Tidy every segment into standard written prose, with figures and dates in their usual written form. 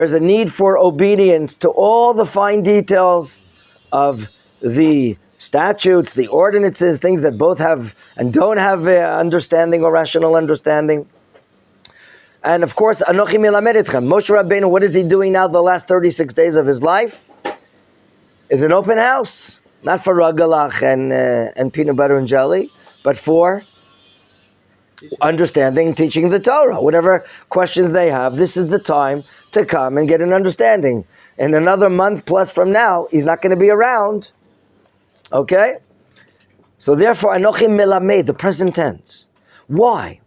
There's a need for obedience to all the fine details of the statutes, the ordinances, things that both have and don't have understanding or rational understanding. And of course, Anochi melamed etchem. Moshe Rabbeinu, what is he doing now the last 36 days of his life? Is an open house. Not for ragalach and peanut butter and jelly, but for understanding, teaching the Torah. Whatever questions they have, this is the time to come and get an understanding. In another month plus from now, he's not going to be around. Okay? So therefore, Anochi melamed, the present tense. Why?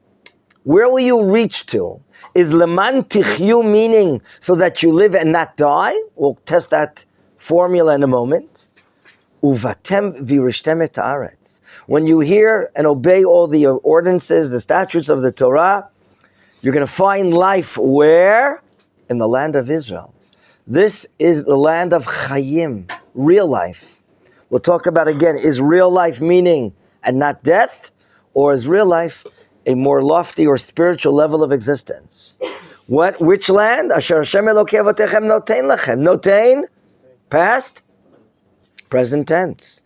Where will you reach to? Is leman tichyu meaning so that you live and not die? We'll test that formula in a moment. Uvatem virishtem et haaretz. When you hear and obey all the ordinances, the statutes of the Torah, you're going to find life where? In the land of Israel. This is the land of chayim, real life. We'll talk about again, is real life meaning and not death? Or is real life a more lofty or spiritual level of existence? Which land? Asher Hashem Elokei Avotechem notein lachem. Notein, past, present tense.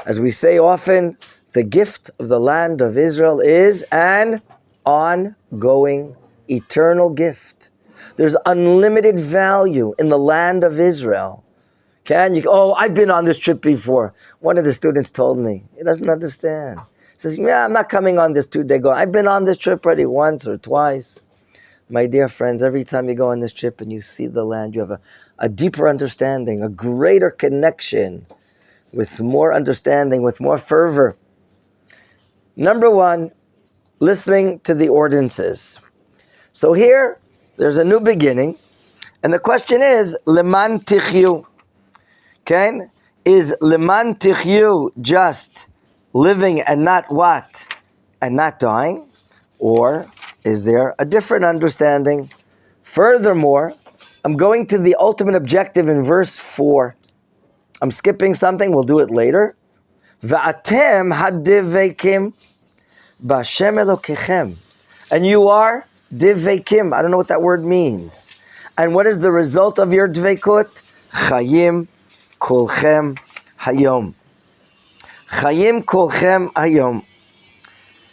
As we say often, the gift of the land of Israel is an ongoing, eternal gift. There's unlimited value in the land of Israel. I've been on this trip before. One of the students told me, he doesn't understand. He says, I'm not coming on this 2-day go. I've been on this trip already once or twice. My dear friends, every time you go on this trip and you see the land, you have a deeper understanding, a greater connection, with more understanding, with more fervor. Number one, listening to the ordinances. So here, there's a new beginning, and the question is, leman tichyu. Okay? Is leman tichyu just living and not what? And not dying? Or is there a different understanding? Furthermore, I'm going to the ultimate objective in verse 4. I'm skipping something, we'll do it later. Va'atem hadivekim b'Hashem Elokechem. And you are divekim. I don't know what that word means. And what is the result of your dveikut? Chayim kolchem hayom. Chayim kolchem hayom.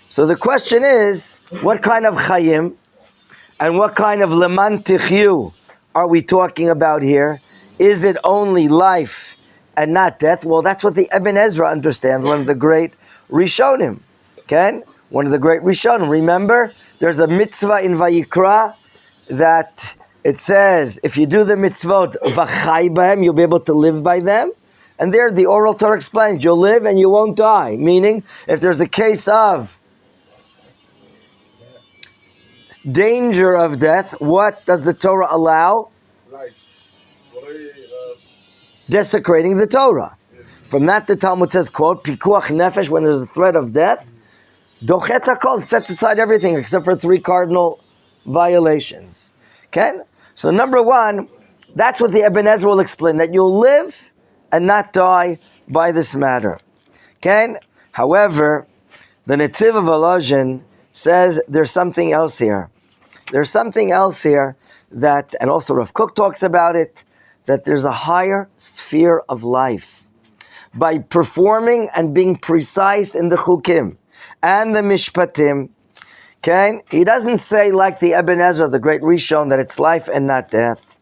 So the question is, what kind of chayim and what kind of leman tichyu are we talking about here? Is it only life and not death? Well, that's what the Ibn Ezra understands, one of the great Rishonim. Okay? One of the great Rishonim. Remember, there's a mitzvah in Vayikra that it says, if you do the mitzvot, v'chai b'hem, you'll be able to live by them. And there the oral Torah explains, you'll live and you won't die. Meaning, if there's a case of danger of death, what does the Torah allow? Life. Desecrating the Torah. From that the Talmud says, quote, pikuach nefesh, when there's a threat of death, dochet hakol, sets aside everything except for 3 cardinal violations. Okay? So number one, that's what the Ibn Ezra will explain, that you'll live and not die by this matter. Okay? However, the Netziv of Volozhin says there's something else here. There's something else here that, and also Rav Kook talks about it, that there's a higher sphere of life. By performing and being precise in the chukim and the mishpatim, okay? He doesn't say like the Ibn Ezra, the great Rishon, that it's life and not death.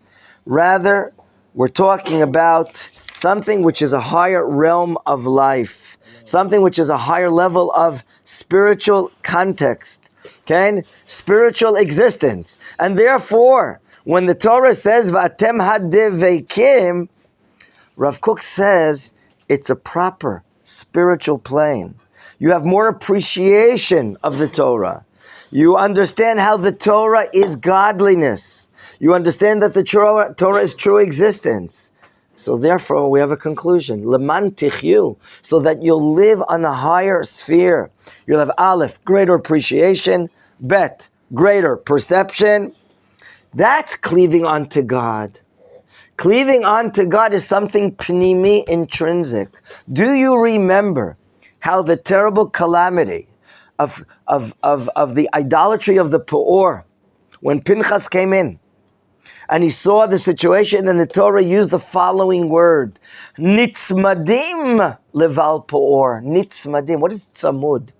Rather, we're talking about something which is a higher realm of life, something which is a higher level of spiritual context, okay? Spiritual existence. And therefore, when the Torah says, V'atem hadiveikim, Rav Kook says, it's a proper spiritual plane. You have more appreciation of the Torah. You understand how the Torah is godliness. You understand that the Torah is true existence. So therefore, we have a conclusion. Leman tichyu, so that you'll live on a higher sphere. You'll have Aleph, greater appreciation. Bet, greater perception. That's cleaving onto God. Cleaving onto God is something pnimi, intrinsic. Do you remember how the terrible calamity of the idolatry of the Peor, when Pinchas came in And he saw the situation, and the Torah used the following word. Nitzmadim leval po'or. Nitzmadim. What is tzamud?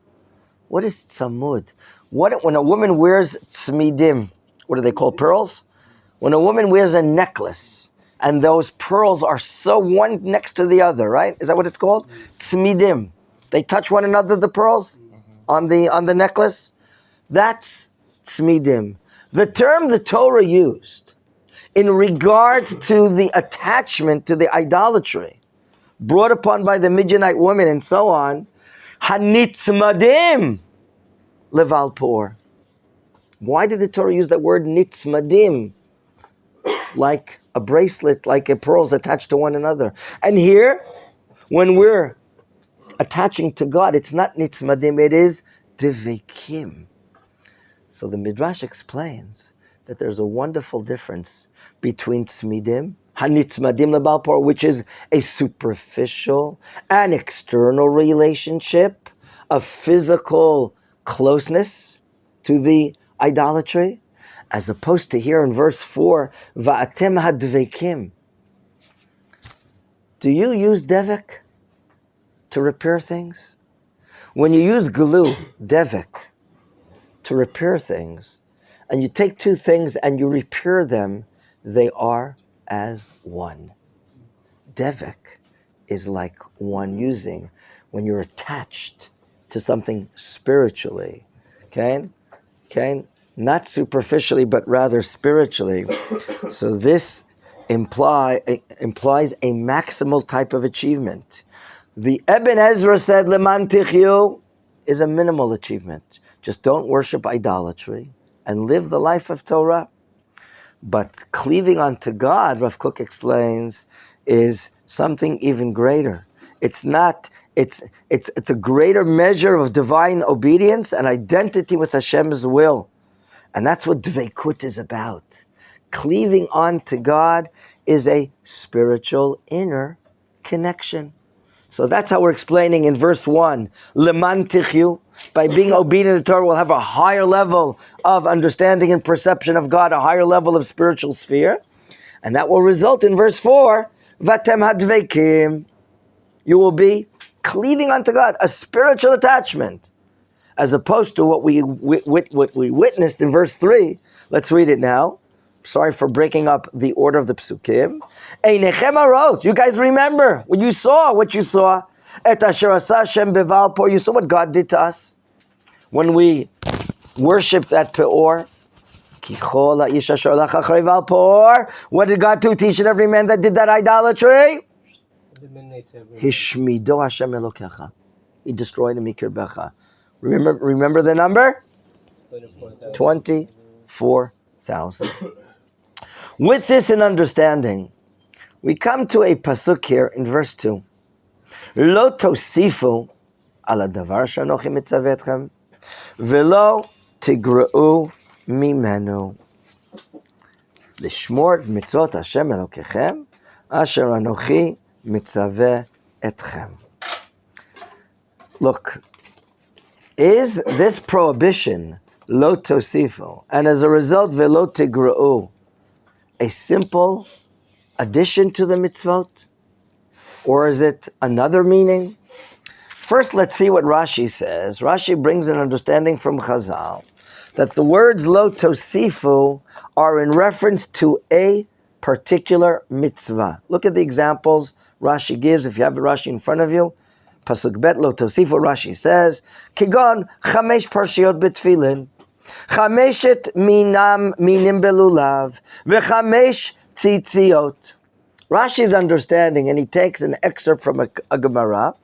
What is tzamud? When a woman wears tzmidim, what are they called, pearls? When a woman wears a necklace, and those pearls are so one next to the other, right? Is that what it's called? Tzmidim. They touch one another, the pearls, on the necklace. That's tzmidim. The term the Torah used in regards to the attachment to the idolatry brought upon by the Midianite woman and so on, hanitzmadim leval por. Why did the Torah use that word nitzmadim? Like a bracelet, like a pearls attached to one another. And here, when we're attaching to God, it's not nitzmadim, it is devekim. So the Midrash explains that there's a wonderful difference between tzmidim, hanitzmadim leval por, which is a superficial and external relationship of physical closeness to the idolatry, as opposed to here in verse 4, va'atem hadvekim. Do you use devek to repair things? When you use glue, devek, to repair things, and you take two things and you repair them, they are as one. Devek is like one using when you're attached to something spiritually. Okay? Not superficially, but rather spiritually. So this implies a maximal type of achievement. The Ibn Ezra said, Leman tichyu, is a minimal achievement. Just don't worship idolatry and live the life of Torah. But cleaving unto God, Rav Kook explains, is something even greater. It's a greater measure of divine obedience and identity with Hashem's will. And that's what dveikut is about. Cleaving on to God is a spiritual inner connection. So that's how we're explaining in verse 1, Leman tichyu, by being obedient to Torah, we'll have a higher level of understanding and perception of God, a higher level of spiritual sphere. And that will result in verse 4, Vatem hadveikim, you will be cleaving unto God, a spiritual attachment, as opposed to what we witnessed in verse 3. Let's read it now. Sorry for breaking up the order of the psukim. Einechem arot. You guys remember when you saw what you saw. Et asher asa Hashem beval por. You saw what God did to us when we worshipped that peor. Kichol ha'ish asher halach achrei val por. What did God do to each and every man that did that idolatry? Hishmido Hashem elokecha. He destroyed him mikirbecha. Remember the number? 24,000. With this in understanding, we come to a pasuk here in verse 2. Lo tosifu ala davar shanochi mitzaveh etchem, velo tigra'u mimenu, lishmor mitzvot Hashem elokechem, asher anochi mitzaveh etchem. Look, is this prohibition lo tosifu, and as a result velo tigra'u, a simple addition to the mitzvot? Or is it another meaning? First, let's see what Rashi says. Rashi brings an understanding from Chazal that the words lo tosifu are in reference to a particular mitzvah. Look at the examples Rashi gives. If you have the Rashi in front of you, Pasuk Bet lo tosifu, Rashi says, Kigon chamesh parshiot betfilin, chameshet minim belulav, v'chamesh tzitziot. Rashi's understanding, and he takes an excerpt from a Gemara,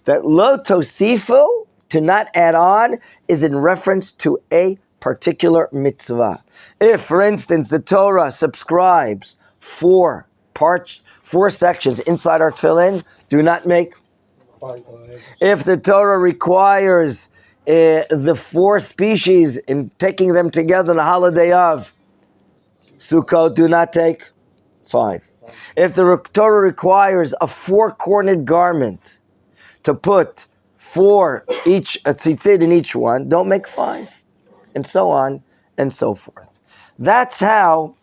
that lo tosifu, to not add on, is in reference to a particular mitzvah. If, for instance, the Torah subscribes 4 sections inside our tefillin, do not make 5. If the Torah requires the 4 species in taking them together on the holiday of Sukkot, do not take 5. If the Torah requires a 4-cornered garment to put 4 each, a tzitzit in each one, don't make 5, and so on and so forth. That's how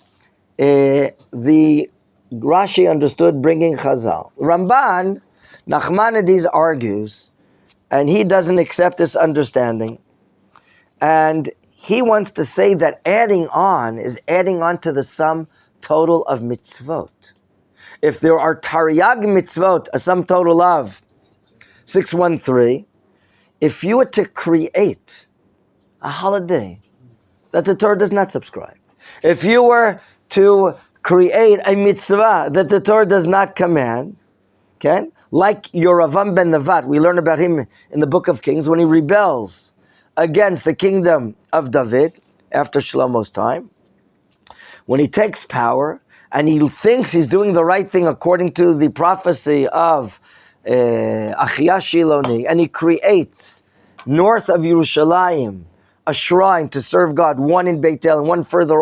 The Rashi understood bringing Chazal. Ramban, Nachmanides argues, and he doesn't accept this understanding. And he wants to say that adding on is adding on to the sum total of mitzvot. If there are Taryag mitzvot, a sum total of 613, if you were to create a holiday that the Torah does not subscribe, if you were to create a mitzvah that the Torah does not command, okay? Like Yoravam ben Nevat, we learn about him in the book of Kings when he rebels against the kingdom of David after Shlomo's time. When he takes power and he thinks he's doing the right thing according to the prophecy of Achia Shiloni, and he creates north of Yerushalayim a shrine to serve God, one in Beit El and one further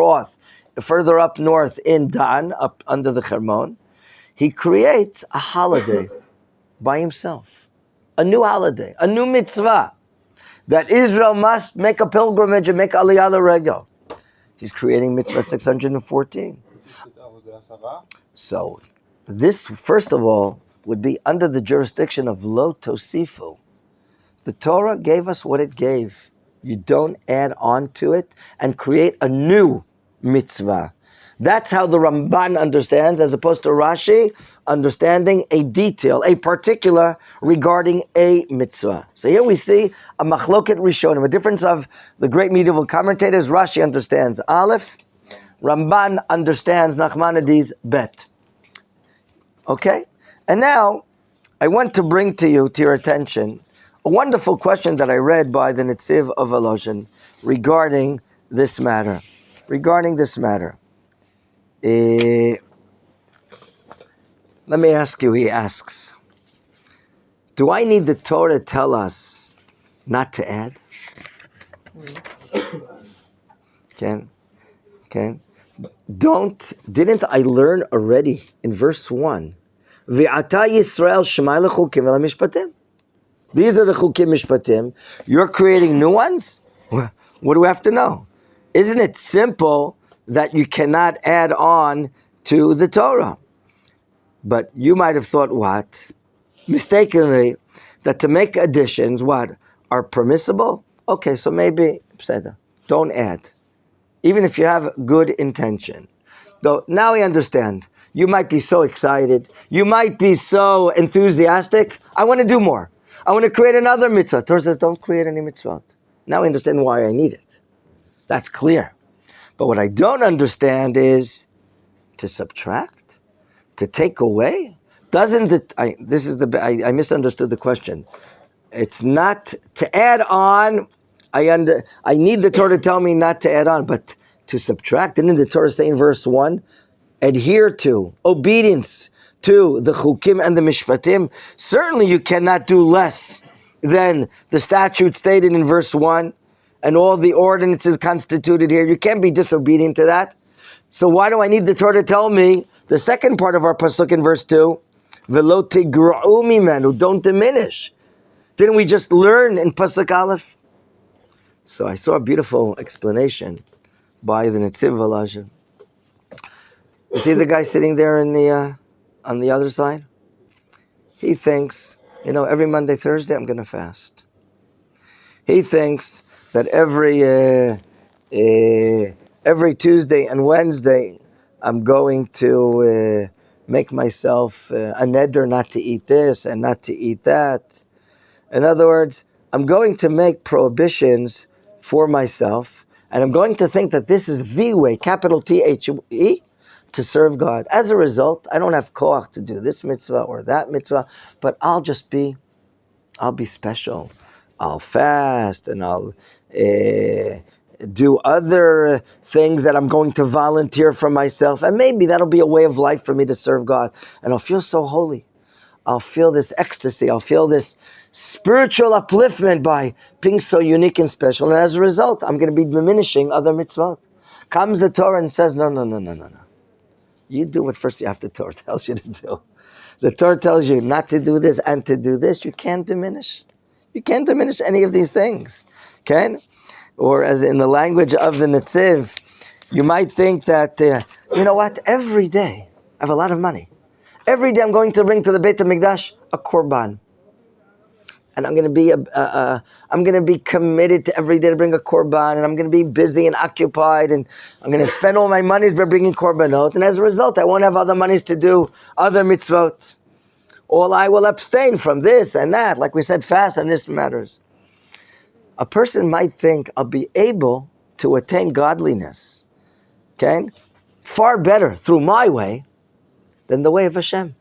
up north in Dan, up under the Hermon. He creates a holiday by himself, a new holiday, a new mitzvah, that Israel must make a pilgrimage and make Aliyah L'Regel. He's creating mitzvah 614. So this, first of all, would be under the jurisdiction of Lo Tosifu. The Torah gave us what it gave. You don't add on to it and create a new mitzvah. That's how the Ramban understands, as opposed to Rashi understanding a detail, a particular regarding a mitzvah. So here we see a machloket rishonim, a difference of the great medieval commentators. Rashi understands Aleph, Ramban understands Nachmanides Bet. Okay? And now, I want to bring to your attention, a wonderful question that I read by the Netziv of Volozhin regarding this matter. Let me ask you, he asks, do I need the Torah to tell us not to add? Didn't I learn already in verse 1? V'ata Yisrael shema lechukim v'lemishpatim. These are the chukim mishpatim. You're creating new ones? What do we have to know? Isn't it simple that you cannot add on to the Torah? But you might have thought, what? Mistakenly, that to make additions, what? Are permissible? Okay, so maybe, don't add. Even if you have good intention. Though now I understand. You might be so excited. You might be so enthusiastic. I want to do more. I want to create another mitzvah. Torah says, don't create any mitzvot. Now I understand why I need it. That's clear. But what I don't understand is to subtract, to take away. Doesn't it? I misunderstood the question. It's not to add on. I need the Torah to tell me not to add on, but to subtract. Didn't the Torah say in verse 1, adhere to, obedience to the chukim and the mishpatim? Certainly you cannot do less than the statute stated in verse 1 and all the ordinances constituted here. You can't be disobedient to that. So why do I need the Torah to tell me the second part of our pasuk in verse 2, v'lo tigra'u mimenu, don't diminish? Didn't we just learn in pasuk Aleph? So I saw a beautiful explanation by the Netziv Volozhin. You see the guy sitting there in the on the other side? He thinks, every Monday, Thursday, I'm going to fast. He thinks that every Tuesday and Wednesday, I'm going to make myself a neder not to eat this and not to eat that. In other words, I'm going to make prohibitions for myself, and I'm going to think that this is the way, capital T-H-E, to serve God. As a result, I don't have koach to do this mitzvah or that mitzvah, but I'll be special. I'll fast and I'll do other things that I'm going to volunteer for myself, and maybe that'll be a way of life for me to serve God, and I'll feel so holy. I'll feel this ecstasy. I'll feel this spiritual upliftment by being so unique and special, and as a result, I'm going to be diminishing other mitzvot. Comes the Torah and says, no. You do what first the Torah tells you to do. The Torah tells you not to do this and to do this. You can't diminish. You can't diminish any of these things. Okay? Or as in the language of the Netziv, you might think that You know what? Every day, I have a lot of money. Every day I'm going to bring to the Beit HaMikdash a korban. And I'm going to be committed to every day to bring a korban, and I'm going to be busy and occupied, and I'm going to spend all my monies by bringing korbanot, and as a result, I won't have other monies to do other mitzvot. Or I will abstain from this and that, like we said, fast and this matters. A person might think I'll be able to attain godliness, okay, far better through my way than the way of Hashem.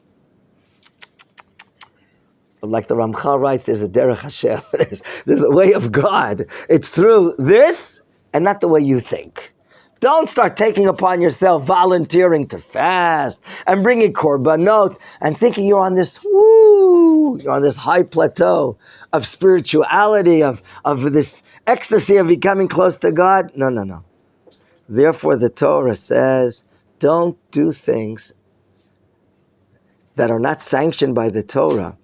Like the Ramchal writes, there's a derech Hashem. There's a way of God. It's through this and not the way you think. Don't start taking upon yourself volunteering to fast and bringing korbanot and thinking you're on this high plateau of spirituality, of this ecstasy of becoming close to God. No. Therefore, the Torah says, don't do things that are not sanctioned by the Torah.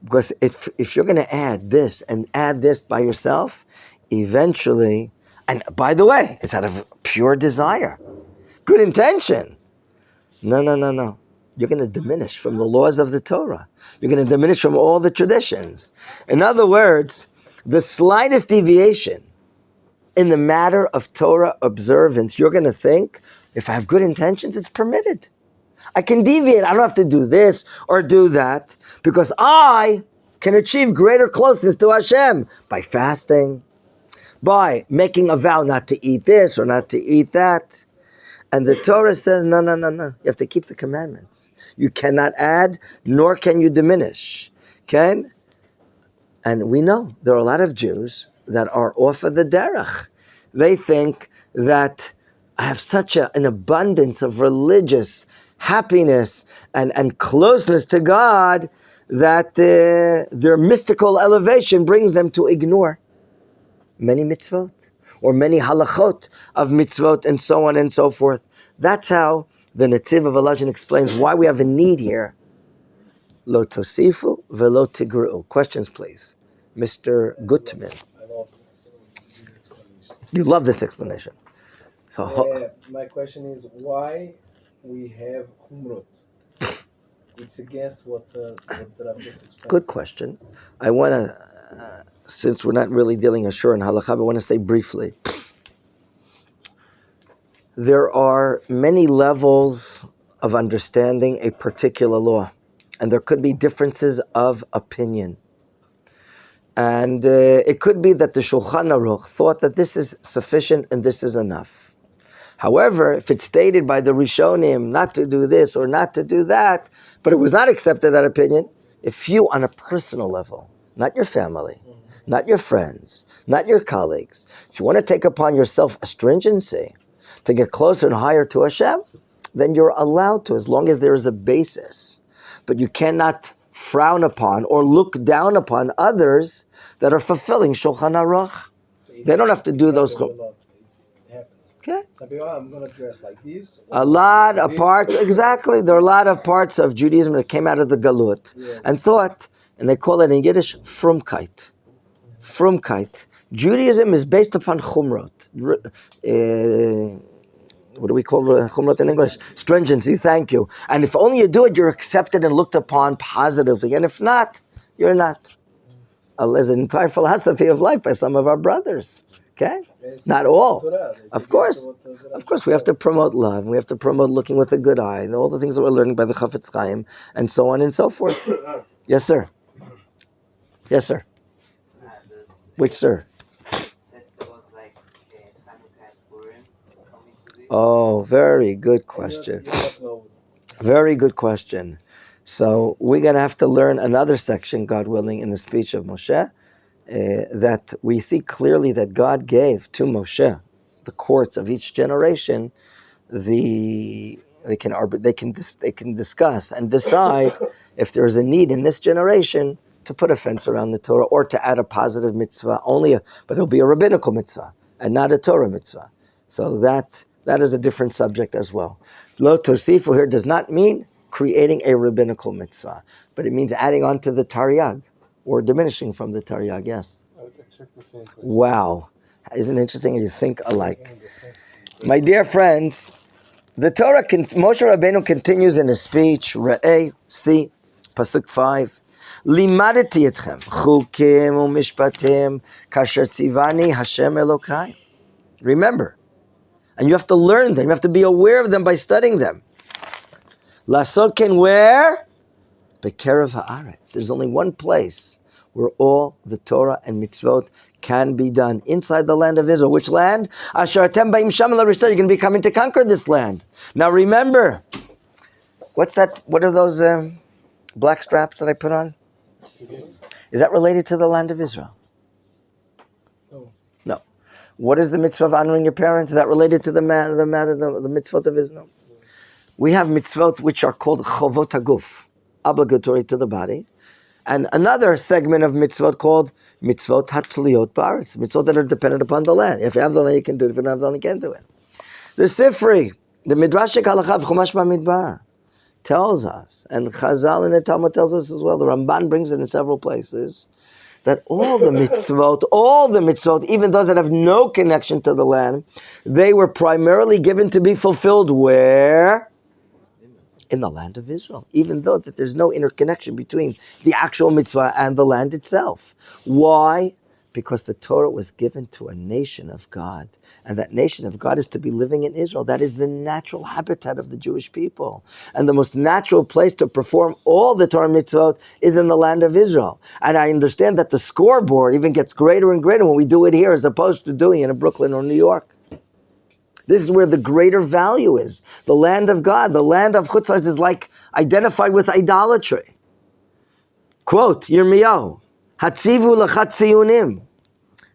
Because if you're going to add this and add this by yourself, eventually, and by the way, it's out of pure desire, good intention. No. You're going to diminish from the laws of the Torah. You're going to diminish from all the traditions. In other words, the slightest deviation in the matter of Torah observance, you're going to think, if I have good intentions, it's permitted. I can deviate. I don't have to do this or do that because I can achieve greater closeness to Hashem by fasting, by making a vow not to eat this or not to eat that. And the Torah says, no. You have to keep the commandments. You cannot add, nor can you diminish. Okay? And we know there are a lot of Jews that are off of the derech. They think that I have such an abundance of religious happiness and closeness to God that their mystical elevation brings them to ignore many mitzvot or many halachot of mitzvot and so on and so forth. That's how the Netziv of Volozhin explains why we have a need here. Lo tosifu velo tigru. Questions, please. Mr. Gutman. I love this explanation. You love this explanation. So my question is why we have humrot. It's against what I've just explained. Good question. I want to, since we're not really dealing ashur and halakha, I want to say briefly. There are many levels of understanding a particular law, and there could be differences of opinion. And it could be that the Shulchan Aruch thought that this is sufficient and this is enough. However, if it's stated by the Rishonim not to do this or not to do that, but it was not accepted, that opinion, if you on a personal level, not your family, not your friends, not your colleagues, if you want to take upon yourself a stringency to get closer and higher to Hashem, then you're allowed to, as long as there is a basis. But you cannot frown upon or look down upon others that are fulfilling Shulchan Aruch. They don't have to do those. Okay. Some people, I'm going to dress like this. A lot of parts, exactly. There are a lot of parts of Judaism that came out of the Galut and thought, and they call it in Yiddish, frumkeit. Frumkeit. Judaism is based upon chumrot. What do we call chumrot in English? Stringency, thank you. And if only you do it, you're accepted and looked upon positively. And if not, you're not. There's an entire philosophy of life by some of our brothers. Okay? Not all. Of course, we have to promote love. We have to promote looking with a good eye. All the things that we're learning by the Chafetz Chaim, and so on and so forth. Yes, sir. Yes, sir. Which sir? Festivals like Hanukkah and Purim coming to this? Oh, very good question. Very good question. So we're going to have to learn another section, God willing, in the speech of Moshe, that we see clearly that God gave to Moshe, the courts of each generation, they can discuss and decide if there's a need in this generation to put a fence around the Torah or to add a positive mitzvah, but it'll be a rabbinical mitzvah and not a Torah mitzvah. So that is a different subject as well. Lo tosifu here does not mean creating a rabbinical mitzvah, but it means adding on to the Taryag or diminishing from the Taryag, yes. Wow. Isn't it interesting? You think alike. My dear friends, The Torah, Moshe Rabbeinu continues in his speech, Re'eh, see, Pasuk 5. Limadeti etchem, chukim u'mishpatim, kasher tzivani Hashem Elokai. Remember, and you have to learn them, you have to be aware of them by studying them. Lasot ken where? Bekerev haaretz. There's only one place where all the Torah and mitzvot can be done, inside the land of Israel. Which land? Asher atem ba'im sham l'rishta. You're going to be coming to conquer this land. Now remember, what's that? What are those black straps that I put on? Is that related to the land of Israel? No. No. What is the mitzvah of honoring your parents? Is that related to the mitzvot of Israel? We have mitzvot which are called chovot haguf, obligatory to the body, and another segment of mitzvot called mitzvot hatliot ba'aretz, mitzvot that are dependent upon the land. If you have the land, you can do it. If you don't have the land, you can't do it. The Sifri, the Midrashik Halacha Chumash Bamidbar, tells us, and Chazal in the Talmud tells us as well, the Ramban brings it in several places, that all the mitzvot, even those that have no connection to the land, they were primarily given to be fulfilled where? In the land of Israel, even though that there's no interconnection between the actual mitzvah and the land itself. Why? Because the Torah was given to a nation of God, and that nation of God is to be living in Israel. That is the natural habitat of the Jewish people. And the most natural place to perform all the Torah mitzvot is in the land of Israel. And I understand that the scoreboard even gets greater and greater when we do it here as opposed to doing it in Brooklyn or New York. This is where the greater value is. The land of God, the land of Chutz La'aretz is like identified with idolatry. Quote, Yirmiyahu, Hatzivu lachat tziyunim.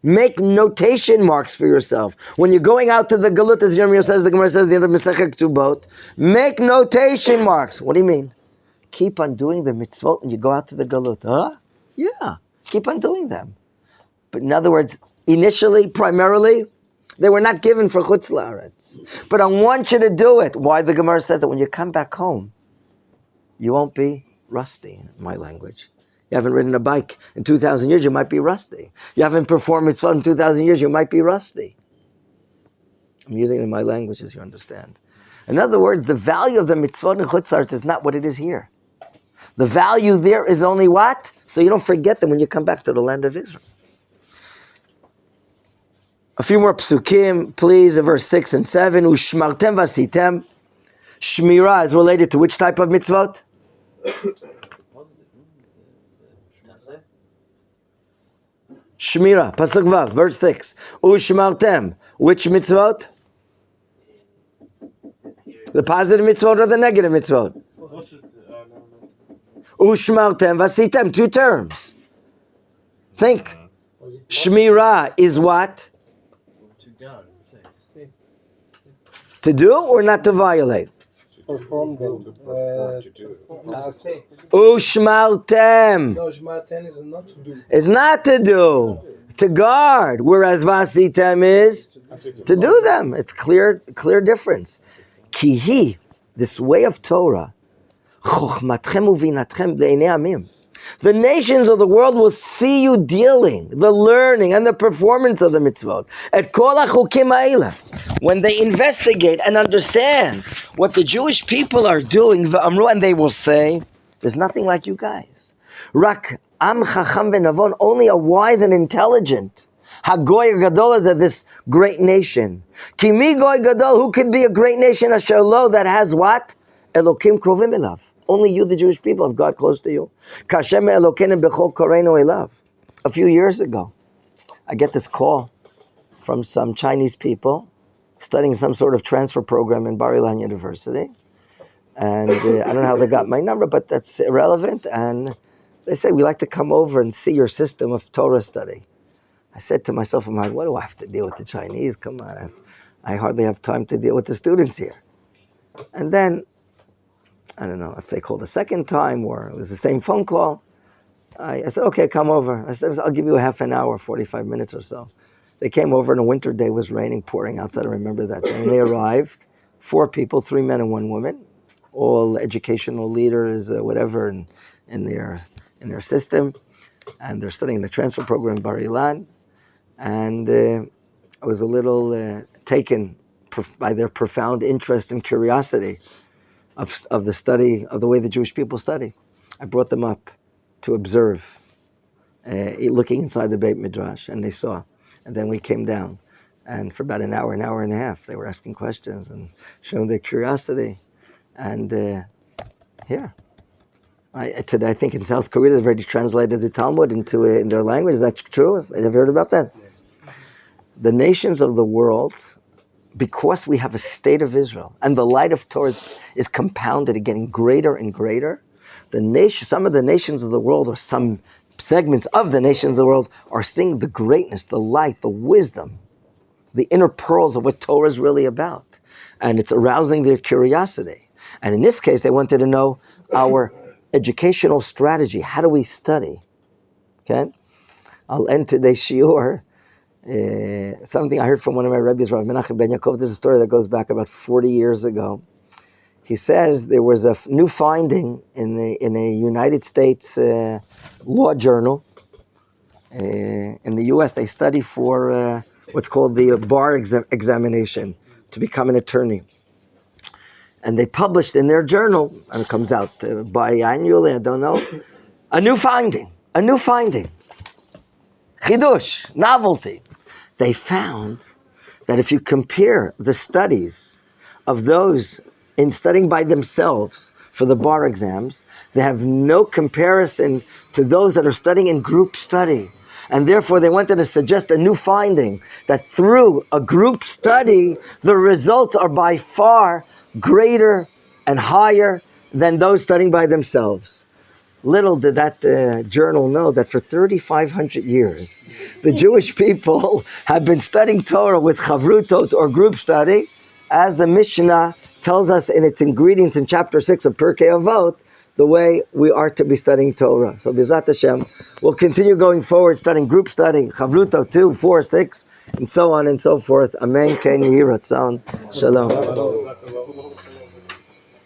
Make notation marks for yourself. When you're going out to the Galut, as Yirmiyahu says, the Gemara says at the end of Masechet Ketubot, make notation marks. What do you mean? Keep on doing the mitzvot when you go out to the Galut. Huh? Yeah, keep on doing them. But in other words, initially, primarily, they were not given for Chutz La'aretz. But I want you to do it. Why? The Gemara says that when you come back home, you won't be rusty, in my language. You haven't ridden a bike in 2,000 years, you might be rusty. You haven't performed mitzvah in 2,000 years, you might be rusty. I'm using it in my language, as you understand. In other words, the value of the mitzvot in Chutz La'aretz is not what it is here. The value there is only what? So you don't forget them when you come back to the land of Israel. A few more psukim, please, verse 6 and 7. Ushmartem vasitem. Shmira is related to which type of mitzvot? Shmira, pasuk vav, verse 6. Ushmartem, which mitzvot? The positive mitzvot or the negative mitzvot? Ushmartem vasitem, two terms. Think. Shmira is what? To do or not to violate? Perform them. Ushmartem. No, shmartem is not to do. Is not to do, to guard. Whereas vasitem is to do them. It's clear difference. Kihi, this way of Torah, chochmatchem uvinatchem le'enei amim. The nations of the world will see you dealing, the learning and the performance of the mitzvot. At kol hachukim ha'ela, when they investigate and understand what the Jewish people are doing, v'amru, and they will say, there's nothing like you guys. Rak am chacham v'navon, only a wise and intelligent. Hagoy gadol is this great nation. Kimi goy gadol, who could be a great nation? Asher lo, that has what? Elokim krovim elav. Only you, the Jewish people, have God close to you. A few years ago, I get this call from some Chinese people studying some sort of transfer program in Bar Ilan University. And I don't know how they got my number, but that's irrelevant. And they say, we'd like to come over and see your system of Torah study. I said to myself, what do I have to deal with the Chinese? Come on, I hardly have time to deal with the students here. And then, I don't know if they called a second time or it was the same phone call. I said, okay, come over. I said, I'll give you a half an hour, 45 minutes or so. They came over and a winter day, was raining, pouring outside. I remember that day. And they arrived, 4 people, 3 men and 1 woman, all educational leaders, whatever, in their system. And they're studying the transfer program in Bar Ilan. And I was a little taken by their profound interest and curiosity of the study of the way the Jewish people study. I brought them up to observe, looking inside the Beit Midrash, and they saw. And then we came down, and for about an hour and a half, they were asking questions and showing their curiosity. And here, today I think in South Korea they've already translated the Talmud into in their language. Is that true? Have you heard about that? The nations of the world, because we have a state of Israel, and the light of Torah is compounded and getting greater and greater, some of the nations of the world, or some segments of the nations of the world, are seeing the greatness, the light, the wisdom, the inner pearls of what Torah is really about. And it's arousing their curiosity. And in this case, they wanted to know our educational strategy. How do we study? Okay? I'll end today's shiur. Something I heard from one of my rabbis, Rav Menachem ben Yaakov. This is a story that goes back about 40 years ago. He says there was a new finding in a United States law journal. In the U.S., they study for what's called the bar examination to become an attorney. And they published in their journal, and it comes out biannually, I don't know, a new finding. Chidush, novelty. They found that if you compare the studies of those in studying by themselves for the bar exams, they have no comparison to those that are studying in group study. And therefore they wanted to suggest a new finding, that through a group study, the results are by far greater and higher than those studying by themselves. Little did that journal know that for 3,500 years, the Jewish people have been studying Torah with chavrutot, or group study, as the Mishnah tells us in its ingredients in chapter 6 of Pirkei Avot, the way we are to be studying Torah. So B'ezrat Hashem, we'll continue going forward, studying group study, chavrutot 2, 4, 6, and so on and so forth. Amen. Ken Yehi Ratzon. Shalom.